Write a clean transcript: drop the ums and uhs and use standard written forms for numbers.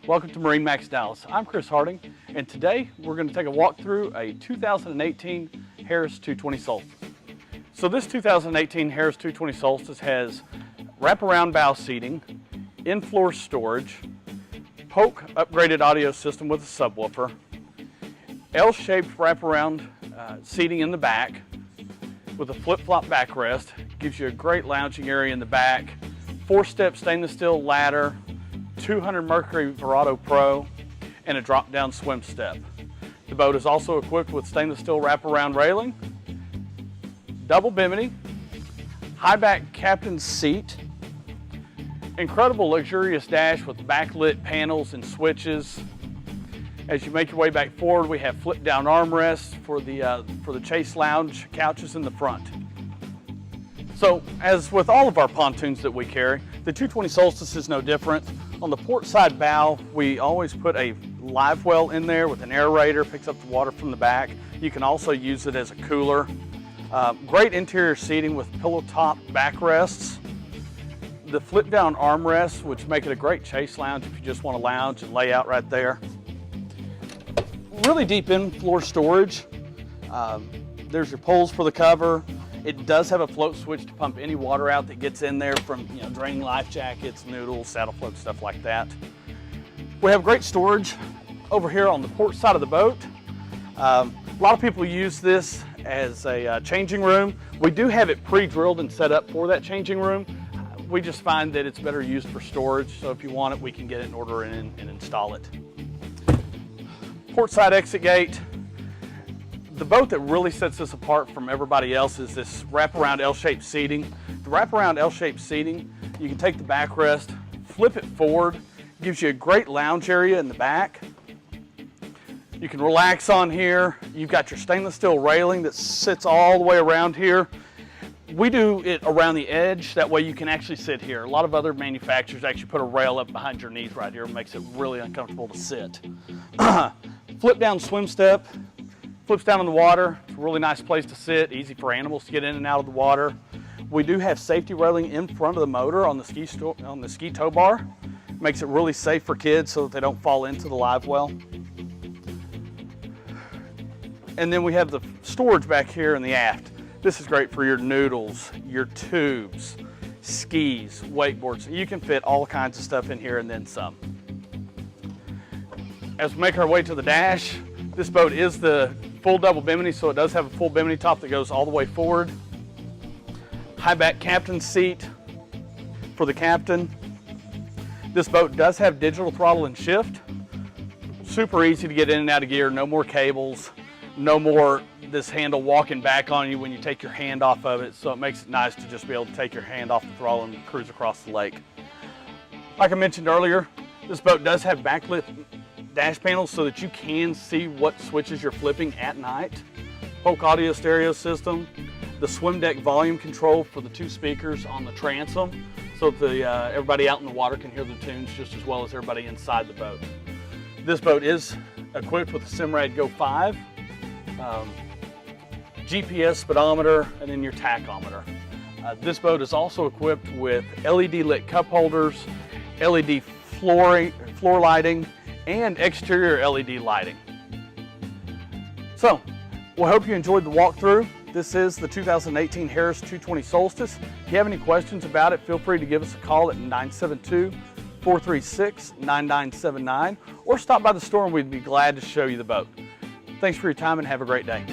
Welcome to Marinemax Dallas. I'm Chris Harding, and today we're going to take a walk through a 2018 Harris 220 Solstice. So this 2018 Harris 220 Solstice has wraparound bow seating, in-floor storage, Polk upgraded audio system with a subwoofer, L-shaped wraparound seating in the back with a flip-flop backrest. Gives you a great lounging area in the back, 4-step stainless steel ladder, 200 Mercury Verado Pro, and a drop-down swim step. The boat is also equipped with stainless steel wraparound railing, double bimini, high back captain's seat, incredible luxurious dash with backlit panels and switches. As you make your way back forward, we have flip-down armrests for the chase lounge couches in the front. So, as with all of our pontoons that we carry, the 220 Solstice is no different. On the port side bow, we always put a live well in there with an aerator, picks up the water from the back. You can also use it as a cooler. Great interior seating with pillow top backrests. The flip down armrests, which make it a great chase lounge if you just want to lounge and lay out right there. Really deep in-floor storage. There's your poles for the cover. It does have a float switch to pump any water out that gets in there from draining life jackets, noodles, saddle floats, stuff like that. We have great storage over here on the port side of the boat. A lot of people use this as a changing room. We do have it pre-drilled and set up for that changing room. We just find that it's better used for storage, so if you want it, we can get it in order and install it. Port side exit gate. The boat that really sets us apart from everybody else is this wraparound L-shaped seating. The wraparound L-shaped seating, you can take the backrest, flip it forward, gives you a great lounge area in the back. You can relax on here. You've got your stainless steel railing that sits all the way around here. We do it around the edge, that way you can actually sit here. A lot of other manufacturers actually put a rail up behind your knees right here. It makes it really uncomfortable to sit. Flip down swim step. Flips down in the water. It's a really nice place to sit, easy for animals to get in and out of the water. We do have safety railing in front of the motor on the ski tow bar. Makes it really safe for kids so that they don't fall into the live well. And then we have the storage back here in the aft. This is great for your noodles, your tubes, skis, wakeboards. You can fit all kinds of stuff in here and then some. As we make our way to the dash, this boat is the full double bimini, so it does have a full bimini top that goes all the way forward. High back captain's seat for the captain. This boat does have digital throttle and shift. Super easy to get in and out of gear, no more cables, no more this handle walking back on you when you take your hand off of it, so it makes it nice to just be able to take your hand off the throttle and cruise across the lake. Like I mentioned earlier, this boat does have backlit dash panels so that you can see what switches you're flipping at night. Polk audio stereo system, the swim deck volume control for the 2 speakers on the transom so that everybody out in the water can hear the tunes just as well as everybody inside the boat. This boat is equipped with a Simrad Go 5, GPS speedometer, and then your tachometer. This boat is also equipped with LED lit cup holders, LED floor lighting, and exterior LED lighting. So, we hope you enjoyed the walkthrough. This is the 2018 Harris 220 Solstice. If you have any questions about it, feel free to give us a call at 972-436-9979 or stop by the store and we'd be glad to show you the boat. Thanks for your time and have a great day.